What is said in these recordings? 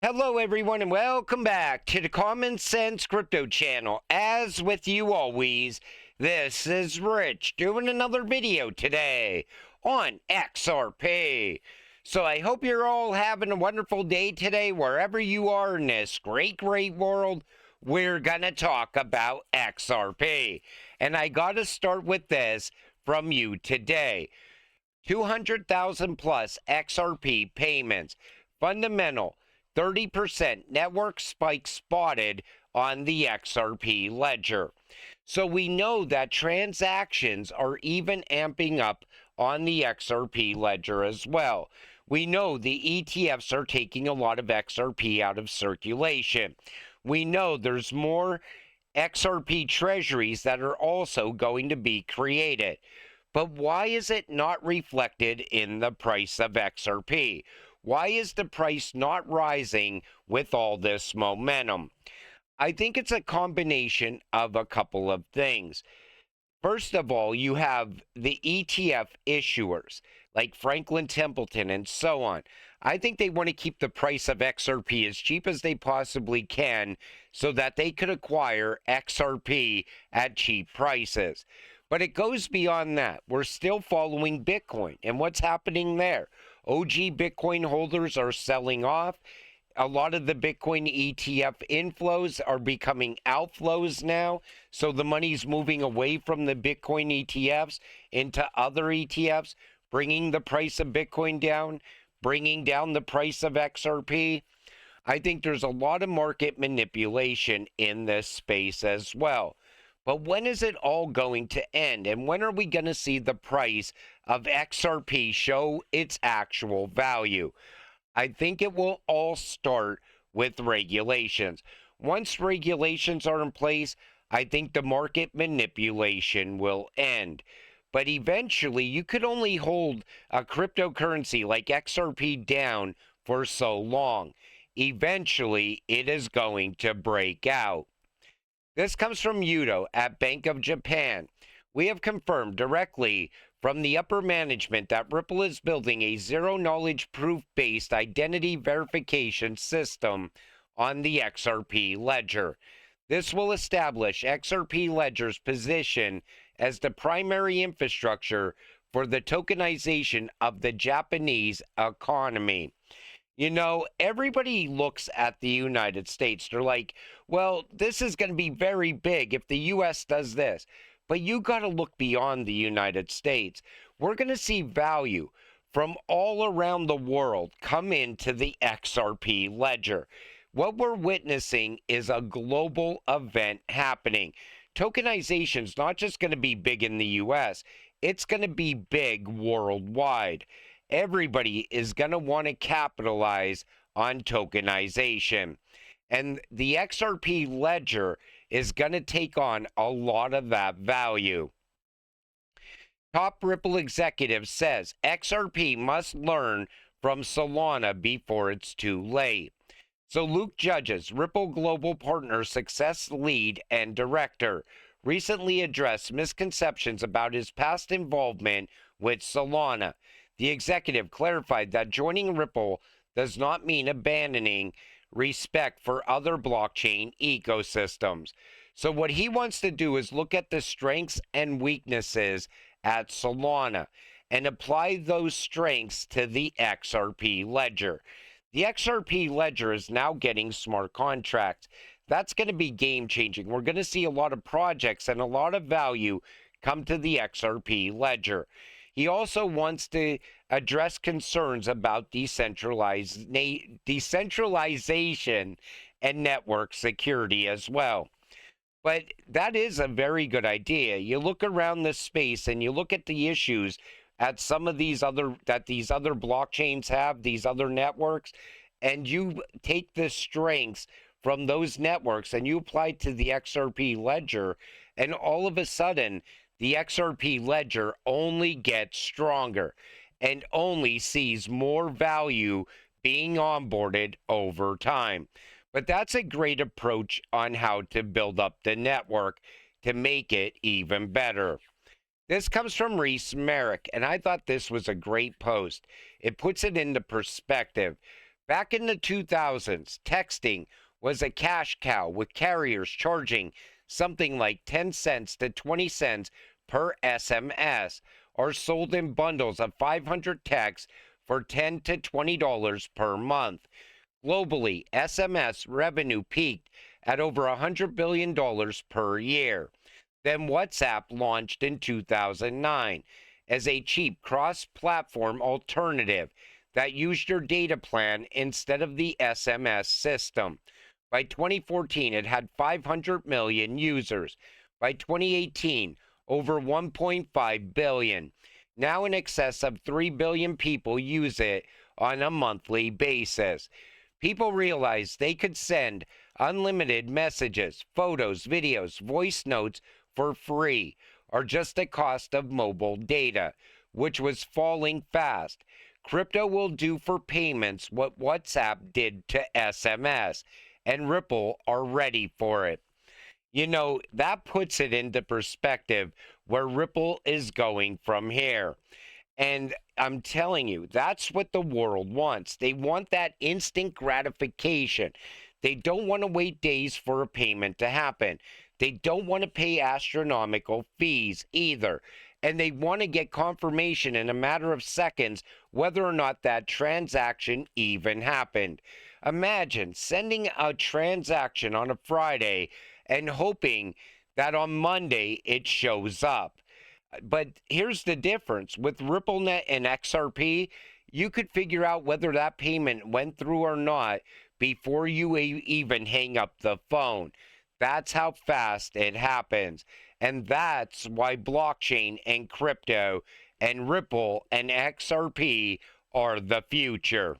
Hello, everyone, and welcome back to the Common Sense Crypto channel. As with you always, this is Rich doing another video today on XRP. So I hope you're all having a wonderful day today, wherever you are in this great world. We're going to talk about XRP. And I got to start with this from you today. 200,000 plus XRP payments. Fundamental. 30% network spike spotted on the XRP ledger. So we know that transactions are even amping up on the XRP ledger as well. We know the ETFs are taking a lot of XRP out of circulation. We know there's more XRP treasuries that are also going to be created. But why is it not reflected in the price of XRP? Why is the price not rising with all this momentum? I think it's a combination of a couple of things. First of all, you have the ETF issuers like Franklin Templeton and so on. I think they want to keep the price of XRP as cheap as they possibly can so that they could acquire XRP at cheap prices. But it goes beyond that. We're still following Bitcoin. And what's happening there? OG Bitcoin holders are selling off. A lot of the Bitcoin ETF inflows are becoming outflows now. So the money's moving away from the Bitcoin ETFs into other ETFs, bringing the price of Bitcoin down, bringing down the price of XRP. I think there's a lot of market manipulation in this space as well. But when is it all going to end? And when are we going to see the price of XRP show its actual value? I think it will all start with regulations. Once regulations are in place, I think the market manipulation will end. But eventually, you could only hold a cryptocurrency like XRP down for so long. Eventually, it is going to break out. This comes from Yuto at Bank of Japan. We have confirmed directly from the upper management that Ripple is building a zero-knowledge proof-based identity verification system on the XRP ledger. This will establish XRP ledger's position as the primary infrastructure for the tokenization of the Japanese economy. You know, everybody looks at the United States. They're like, well, this is going to be very big if the U.S. does this. But you got to look beyond the United States. We're going to see value from all around the world come into the XRP ledger. What we're witnessing is a global event happening. Tokenization is not just going to be big in the U.S., it's going to be big worldwide. Everybody is going to want to capitalize on tokenization. And the XRP ledger is going to take on a lot of that value. Top Ripple executive says XRP must learn from Solana before it's too late. So Luke Judges, Ripple Global Partner Success Lead and Director, recently addressed misconceptions about his past involvement with Solana. The executive clarified that joining Ripple does not mean abandoning respect for other blockchain ecosystems. So what he wants to do is look at the strengths and weaknesses at Solana and apply those strengths to the XRP ledger. The XRP ledger is now getting smart contracts. That's going to be game changing. We're going to see a lot of projects and a lot of value come to the XRP ledger. He also wants to address concerns about decentralization and network security as well. But that is a very good idea. You look around this space and you look at the issues at some of these other blockchains have, these other networks, and you take the strengths from those networks and you apply to the XRP ledger, and all of a sudden the XRP ledger only gets stronger and only sees more value being onboarded over time. But that's a great approach on how to build up the network to make it even better. This comes from Reese Merrick, and I thought this was a great post. It puts it into perspective. Back in the 2000s, texting was a cash cow with carriers charging something like 10 cents to 20 cents per SMS, or sold in bundles of 500 texts for $10 to $20 per month. Globally, SMS revenue peaked at over $100 billion per year. Then WhatsApp launched in 2009 as a cheap cross-platform alternative that used your data plan instead of the SMS system. By 2014, it had 500 million users. By 2018, over 1.5 billion. Now in excess of 3 billion people use it on a monthly basis. People realized they could send unlimited messages, photos, videos, voice notes for free, or just the cost of mobile data, which was falling fast. Crypto will do for payments what WhatsApp did to SMS, and Ripple are ready for it. You know, that puts it into perspective where Ripple is going from here. And I'm telling you, that's what the world wants. They want that instant gratification. They don't want to wait days for a payment to happen. They don't want to pay astronomical fees either. And they want to get confirmation in a matter of seconds whether or not that transaction even happened. Imagine sending a transaction on a Friday and hoping that on Monday it shows up. But here's the difference with RippleNet and XRP. You could figure out whether that payment went through or not before you even hang up the phone. That's how fast it happens. And that's why blockchain and crypto and Ripple and XRP are the future.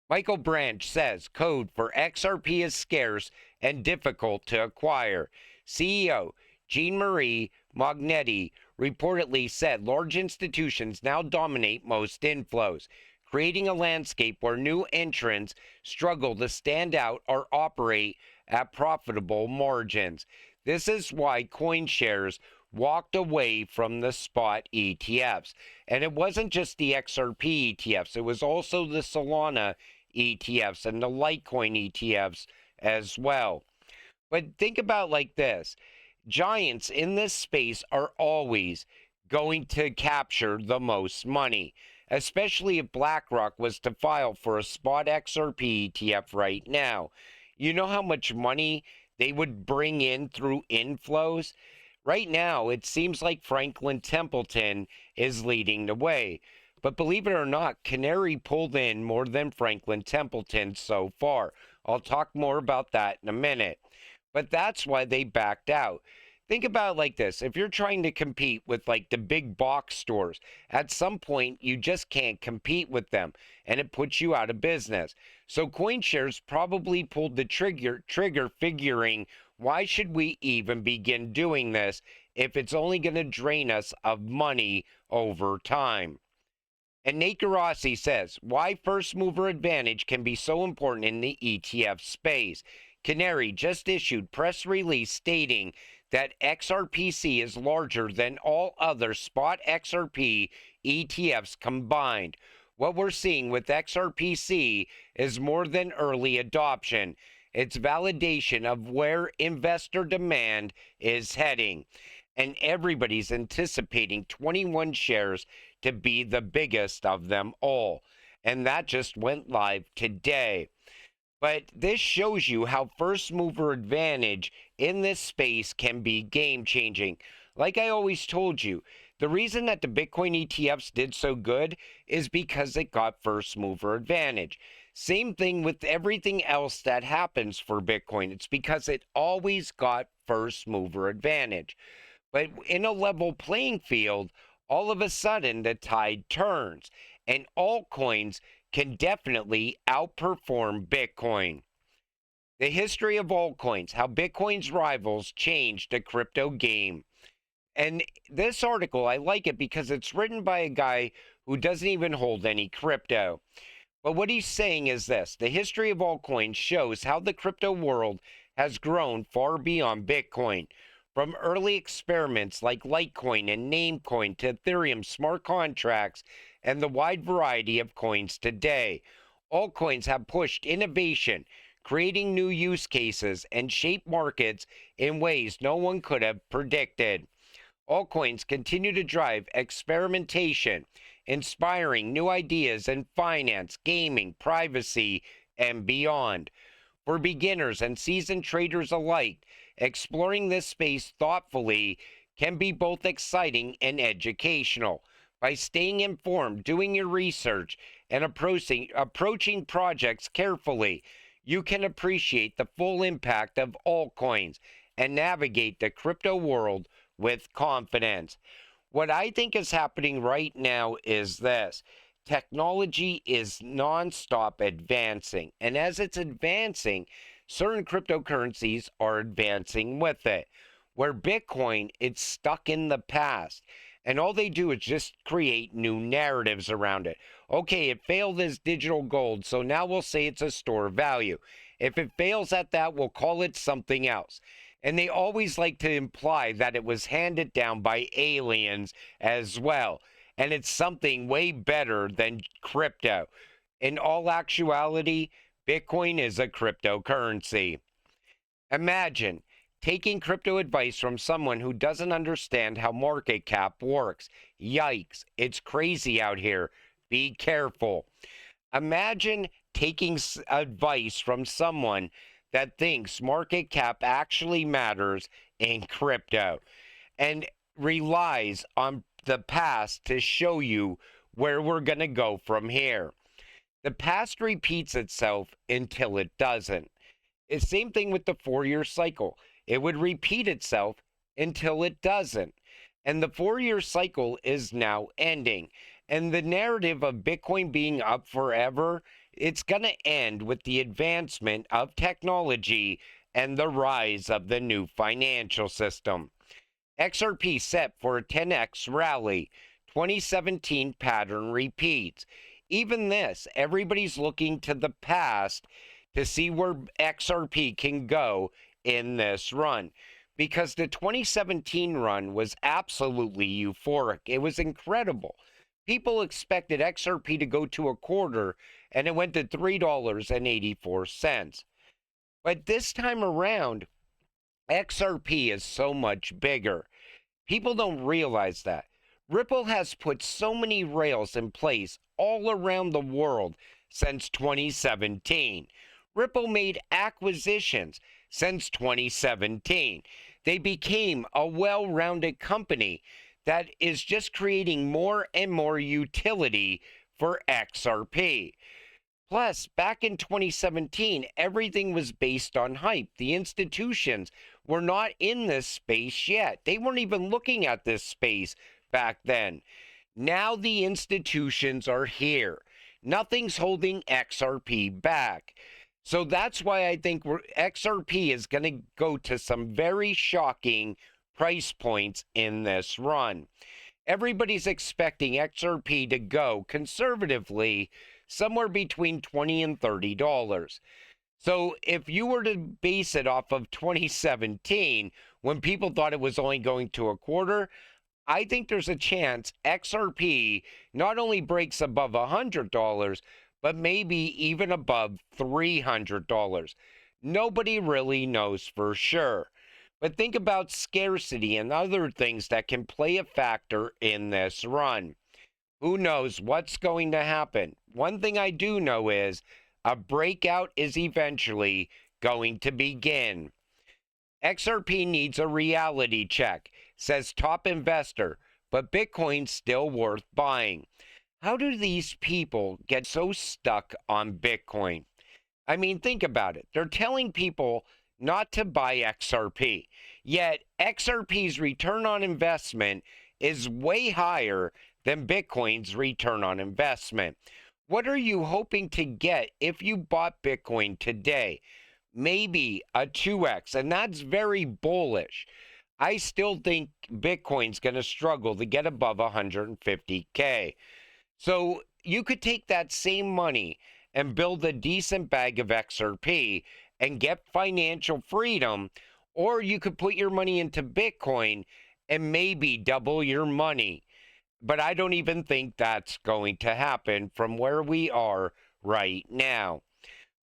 Michael Branch says code for XRP is scarce and difficult to acquire. CEO Jean-Marie Mognetti reportedly said large institutions now dominate most inflows, creating a landscape where new entrants struggle to stand out or operate at profitable margins. This is why CoinShares walked away from the spot ETFs. And it wasn't just the XRP ETFs, it was also the Solana ETFs and the Litecoin ETFs as well. But think about like this. Giants in this space are always going to capture the most money, especially if BlackRock was to file for a spot XRP ETF right now. You know how much money they would bring in through inflows? Right now, it seems like Franklin Templeton is leading the way. But believe it or not, Canary pulled in more than Franklin Templeton so far. I'll talk more about that in a minute. But that's why they backed out. Think about it like this. If you're trying to compete with like the big box stores, at some point you just can't compete with them and it puts you out of business. So CoinShares probably pulled the trigger figuring, why should we even begin doing this if it's only going to drain us of money over time? And Nate Garossi says, why first mover advantage can be so important in the ETF space. Canary just issued press release stating that XRPC is larger than all other spot XRP ETFs combined. What we're seeing with XRPC is more than early adoption. It's validation of where investor demand is heading. And everybody's anticipating 21 shares to be the biggest of them all. And that just went live today. But this shows you how first mover advantage in this space can be game changing. Like I always told you, the reason that the Bitcoin ETFs did so good is because it got first mover advantage. Same thing with everything else that happens for Bitcoin. It's because it always got first mover advantage. But in a level playing field, all of a sudden the tide turns and altcoins can definitely outperform Bitcoin. The history of altcoins, how Bitcoin's rivals changed the crypto game. And this article, I like it because it's written by a guy who doesn't even hold any crypto. But what he's saying is this: the history of altcoins shows how the crypto world has grown far beyond Bitcoin. From early experiments like Litecoin and Namecoin to Ethereum smart contracts and the wide variety of coins today, Altcoins have pushed innovation, creating new use cases, and shaped markets in ways no one could have predicted. Altcoins continue to drive experimentation, inspiring new ideas in finance, gaming, privacy, and beyond. For beginners and seasoned traders alike, exploring this space thoughtfully can be both exciting and educational. By staying informed, doing your research, and approaching projects carefully, you can appreciate the full impact of altcoins and navigate the crypto world with confidence. What I think is happening right now is this. Technology is nonstop advancing, and as it's advancing, certain cryptocurrencies are advancing with it. Where Bitcoin, it's stuck in the past, and all they do is just create new narratives around it. Okay, it failed as digital gold, so now we'll say it's a store of value. If it fails at that, we'll call it something else. And they always like to imply that it was handed down by aliens as well. And it's something way better than crypto. In all actuality, Bitcoin is a cryptocurrency. Imagine taking crypto advice from someone who doesn't understand how market cap works. Yikes, it's crazy out here. Be careful. Imagine taking advice from someone that thinks market cap actually matters in crypto and relies on the past to show you where we're going to go from here. The past repeats itself until it doesn't. It's the same thing with the 4-year cycle. It would repeat itself until it doesn't. And the 4-year cycle is now ending. And the narrative of Bitcoin being up forever, it's going to end with the advancement of technology and the rise of the new financial system. XRP set for a 10x rally. 2017 pattern repeats. Even this, everybody's looking to the past to see where XRP can go in this run. Because the 2017 run was absolutely euphoric. It was incredible. People expected XRP to go to a quarter, and it went to $3.84. But this time around, XRP is so much bigger. People don't realize that. Ripple has put so many rails in place all around the world since 2017. Ripple made acquisitions since 2017. They became a well-rounded company that is just creating more and more utility for XRP. Plus, back in 2017, everything was based on hype. The institutions were not in this space yet. They weren't even looking at this space back then. Now the institutions are here. Nothing's holding XRP back. So that's why I think XRP is going to go to some very shocking price points in this run. Everybody's expecting XRP to go conservatively somewhere between $20 and $30. So if you were to base it off of 2017, when people thought it was only going to a quarter, I think there's a chance XRP not only breaks above $100, but maybe even above $300. Nobody really knows for sure. But think about scarcity and other things that can play a factor in this run. Who knows what's going to happen? One thing I do know is a breakout is eventually going to begin. XRP needs a reality check, says top investor, but Bitcoin's still worth buying. How do these people get so stuck on Bitcoin? I mean, think about it. They're telling people not to buy XRP, yet XRP's return on investment is way higher than Bitcoin's return on investment. What are you hoping to get if you bought Bitcoin today? Maybe a 2x, and that's very bullish. I still think Bitcoin's going to struggle to get above 150K. So you could take that same money and build a decent bag of XRP and get financial freedom, or you could put your money into Bitcoin and maybe double your money. But I don't even think that's going to happen from where we are right now.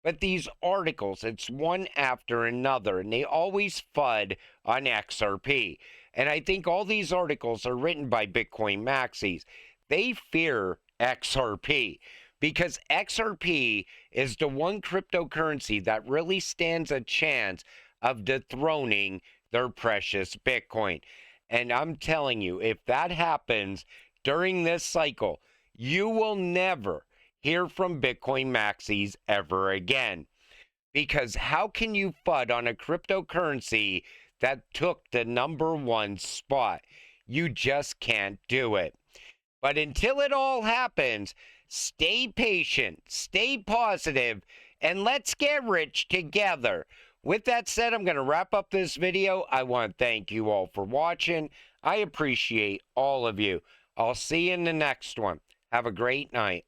But these articles, it's one after another, and they always FUD on XRP. And I think all these articles are written by Bitcoin maxis. They fear XRP because XRP is the one cryptocurrency that really stands a chance of dethroning their precious Bitcoin. And I'm telling you, if that happens during this cycle, you will never hear from Bitcoin maxis ever again. Because how can you FUD on a cryptocurrency that took the #1 spot? You just can't do it. But until it all happens, stay patient, stay positive, and let's get rich together. With that said, I'm going to wrap up this video. I want to thank you all for watching. I appreciate all of you. I'll see you in the next one. Have a great night.